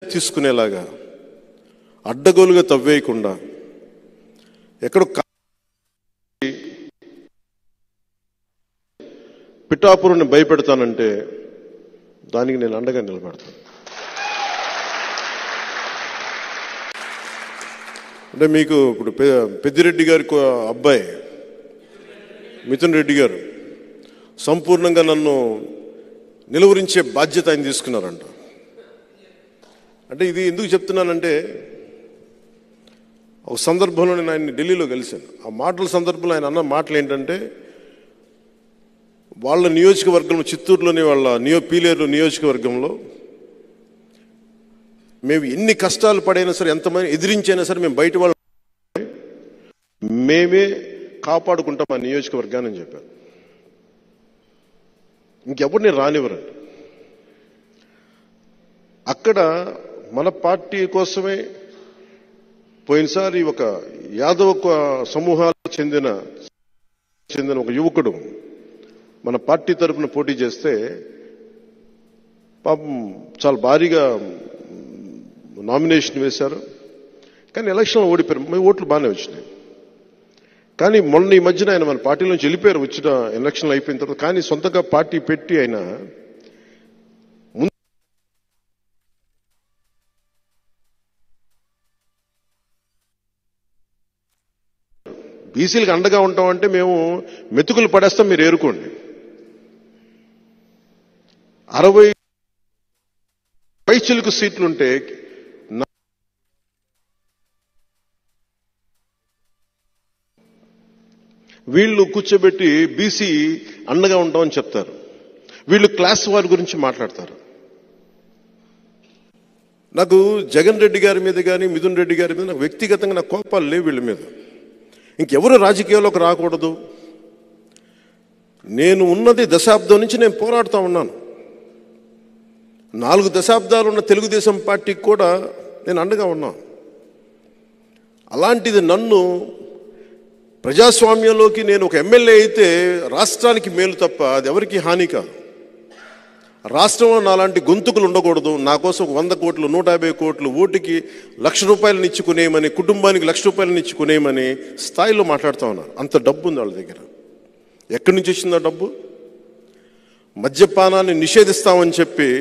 తీసుకునేలాగా అడ్డగోలుగా తవ్వేయకుండా ఎక్కడ పిఠాపురాన్ని భయపెడతానంటే దానికి నేను అండగా నిలబడతాను. అంటే మీకు ఇప్పుడు పెద్దిరెడ్డి గారి అబ్బాయి మిథున్ రెడ్డి గారు సంపూర్ణంగా నన్ను నిలువరించే బాధ్యత ఆయన తీసుకున్నారంట. అంటే ఇది ఎందుకు చెప్తున్నానంటే, ఒక సందర్భంలో నేను ఆయన ఢిల్లీలో కలిశాను. ఆ మాటల సందర్భంలో ఆయన అన్న మాటలు ఏంటంటే, వాళ్ళ నియోజకవర్గంలో చిత్తూరులోని వాళ్ళ పీలేరు నియోజకవర్గంలో మేము ఎన్ని కష్టాలు పడైనా సరే, ఎంతమంది ఎదిరించైనా సరే మేము బయట వాళ్ళు మేమే కాపాడుకుంటాం ఆ నియోజకవర్గాన్ని అని చెప్పారు. ఇంకెవరిని రానివ్వరండి. అక్కడ మన పార్టీ కోసమే పోయినసారి ఒక యాదవ సమూహాలకు చెందిన ఒక యువకుడు మన పార్టీ తరఫున పోటీ చేస్తే పాపం చాలా భారీగా నామినేషన్ వేశారు. కానీ ఎలక్షన్లో ఓడిపోయారు. మీ ఓట్లు బాగానే వచ్చినాయి. కానీ మొన్న ఈ మధ్యన ఆయన మన పార్టీ నుంచి వెళ్ళిపోయారు వచ్చిన ఎలక్షన్లు అయిపోయిన తర్వాత. కానీ సొంతంగా పార్టీ పెట్టి ఆయన బీసీలకు అండగా ఉంటామంటే మేము మెతుకులు పడేస్తాం, మీరు ఏరుకోండి. 60 పైచిలుకు సీట్లుంటే వీళ్ళు కూర్చోబెట్టి బీసీ అండగా ఉంటామని చెప్తారు. వీళ్ళు క్లాస్ వారి గురించి మాట్లాడతారు. నాకు జగన్ రెడ్డి గారి మీద కానీ మిథున్ రెడ్డి గారి మీద నాకు వ్యక్తిగతంగా నాకు కోపాలు లేవు వీళ్ళ మీద. ఇంకెవరు రాజకీయాల్లోకి రాకూడదు. నేను ఉన్నది దశాబ్దం నుంచి నేను పోరాడుతూ ఉన్నాను. 4 దశాబ్దాలు ఉన్న తెలుగుదేశం పార్టీకి కూడా నేను అండగా ఉన్నాను. అలాంటిది నన్ను ప్రజాస్వామ్యంలోకి నేను ఒక ఎమ్మెల్యే అయితే రాష్ట్రానికి మేలు తప్ప అది ఎవరికి హాని కాదు. రాష్ట్రంలో నాలాంటి గొంతుకులు ఉండకూడదు. నా కోసం 100 కోట్లు 150 కోట్లు ఓటుకి ₹1,00,000 ఇచ్చుకునేయమని, కుటుంబానికి ₹1,00,000 ఇచ్చుకునేయమని స్థాయిలో మాట్లాడుతూ ఉన్నారు. అంత డబ్బు ఉంది వాళ్ళ దగ్గర. ఎక్కడి నుంచి వచ్చింది ఆ డబ్బు? మద్యపానాన్ని నిషేధిస్తామని చెప్పి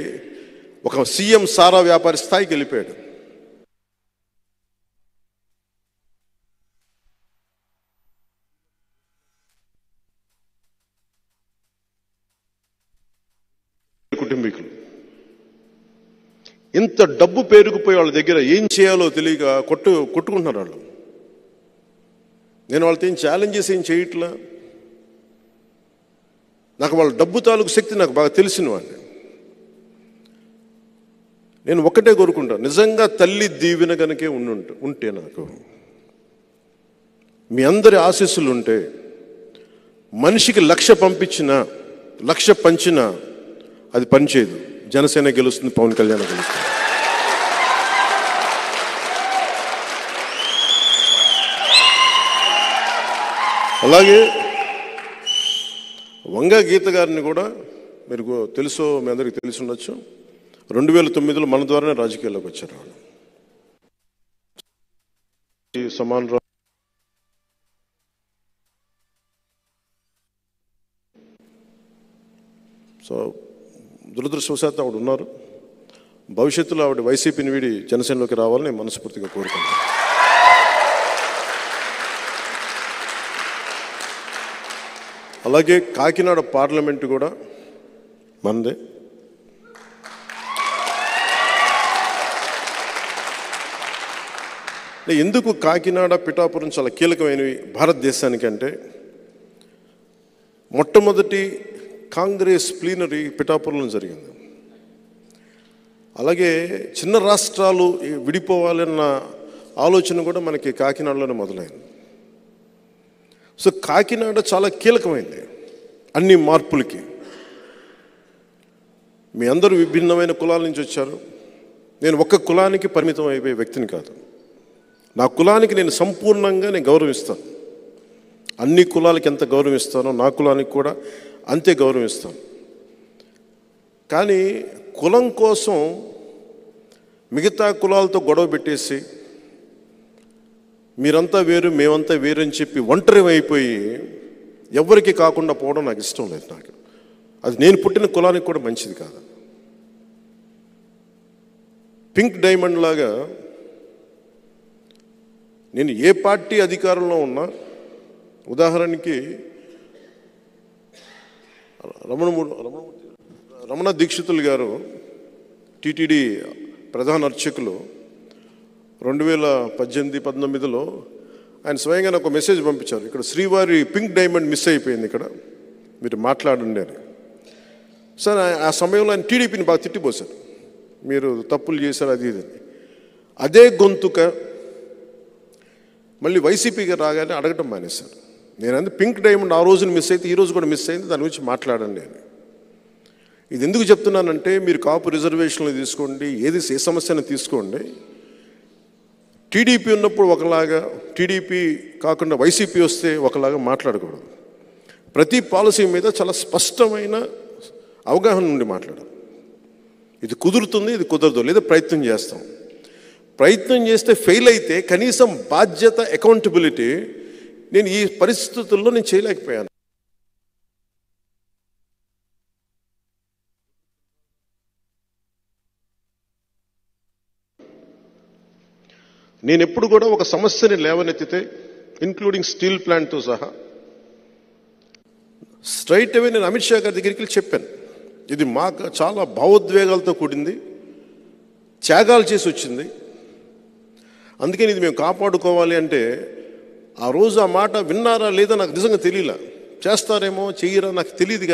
ఒక సీఎం సారా వ్యాపారి స్థాయికి వెళ్ళిపోయాడు. కుటుంబీకులు ఇంత డబ్బు పేరుకుపోయి వాళ్ళ దగ్గర ఏం చేయాలో తెలియక కొట్టుకుంటున్నారు వాళ్ళు. నేను వాళ్ళతో ఏం ఛాలెంజెస్ ఏం చేయట్లా. నాకు వాళ్ళ డబ్బు తాలూకు శక్తి నాకు బాగా తెలిసిన వాడిని. నేను ఒక్కటే కోరుకుంటాను, నిజంగా తల్లి దీవెన కనుకే ఉంటే నాకు మీ అందరి ఆశీస్సులు ఉంటే మనిషికి 1,00,000 పంపించినా 1,00,000 పంచినా అది పనిచేయదు. జనసేన గెలుస్తుంది, పవన్ కళ్యాణ్ గెలుస్తుంది. అలాగే వంగా గీత గారిని కూడా మీరు తెలుసో, మీ అందరికీ తెలిసి ఉండొచ్చు, 2009లో మన ద్వారానే రాజకీయాల్లోకి వచ్చారు. సమాన్ రావు సో దురదృష్టవశాత్తు ఆవిడ ఉన్నారు. భవిష్యత్తులో ఆవిడ వైసీపీని వీడి జనసేనలోకి రావాలని మనస్ఫూర్తిగా కోరుకుంటున్నాను. అలాగే కాకినాడ పార్లమెంటు కూడా మనదే. ఎందుకు కాకినాడ పిఠాపురం చాలా కీలకమైనవి భారతదేశానికి అంటే, మొట్టమొదటి కాంగ్రెస్ ప్లీనరీ పిఠాపురంలో జరిగింది. అలాగే చిన్న రాష్ట్రాలు విడిపోవాలన్న ఆలోచన కూడా మనకి కాకినాడలోనే మొదలైంది. సో కాకినాడ చాలా కీలకమైంది అన్ని మార్పులకి. మీ అందరూ విభిన్నమైన కులాల నుంచి వచ్చారు. నేను ఒక్క కులానికి పరిమితం అయిపోయే వ్యక్తిని కాదు. నా కులానికి నేను సంపూర్ణంగా గౌరవిస్తాను. అన్ని కులాలకి ఎంత గౌరవిస్తానో నా కులానికి కూడా అంతే గౌరవిస్తాను. కానీ కులం కోసం మిగతా కులాలతో గొడవ పెట్టేసి మీరంతా వేరు మేమంతా వేరు అని చెప్పి ఒంటరి అయిపోయి ఎవరికి కాకుండా పోవడం నాకు ఇష్టం లేదు. నాకు అది నేను పుట్టిన కులానికి కూడా మంచిది కాదు. పింక్ డైమండ్ లాగా నేను ఏ పార్టీ అధికారంలో ఉన్నా, ఉదాహరణకి రమణ దీక్షితులు గారు టీటీడీ ప్రధాన అర్చకులు 2018-19లో ఆయన స్వయంగా నాకు ఒక మెసేజ్ పంపించారు, ఇక్కడ శ్రీవారి పింక్ డైమండ్ మిస్ అయిపోయింది, ఇక్కడ మీరు మాట్లాడండి అని. సార్ ఆ సమయంలో ఆయన టీడీపీని బాగా తిట్టిపోశారు, మీరు తప్పులు చేశారు అది ఇది అని. అదే గొంతుక మళ్ళీ వైసీపీగా రాగానే అడగటం మానేశారు. నేను పింక్ డైమండ్ ఆ రోజున మిస్ అయితే ఈ రోజు కూడా మిస్ అయింది, దాని గురించి మాట్లాడండి అని. ఇది ఎందుకు చెప్తున్నానంటే, మీరు కాపు రిజర్వేషన్లు తీసుకోండి, ఏ సమస్యను తీసుకోండి, టీడీపీ ఉన్నప్పుడు ఒకలాగా, టీడీపీ కాకుండా వైసీపీ వస్తే ఒకలాగా మాట్లాడకూడదు. ప్రతి పాలసీ మీద చాలా స్పష్టమైన అవగాహన నుండి మాట్లాడాలి. ఇది కుదురుతుంది, ఇది కుదరదు, లేదా ప్రయత్నం చేస్తాం. ప్రయత్నం చేస్తే ఫెయిల్ అయితే కనీసం బాధ్యత, అకౌంటబిలిటీ నేను ఈ పరిస్థితుల్లో నేను చేయలేకపోయాను. నేను ఎప్పుడు కూడా ఒక సమస్యని లేవనెత్తితే, ఇన్క్లూడింగ్ స్టీల్ ప్లాంట్తో సహా, స్ట్రైట్ అవే నేను అమిత్ షా గారి దగ్గరికి వెళ్ళి చెప్పాను, ఇది మాకు చాలా భావోద్వేగాలతో కూడింది, త్యాగాలు చేసి వచ్చింది, అందుకని ఇది మేము కాపాడుకోవాలి అంటే, ఆ రోజు ఆ మాట విన్నారా లేదా నాకు నిజంగా తెలియలా. చేస్తారేమో చెయ్యరా నాకు తెలియదు.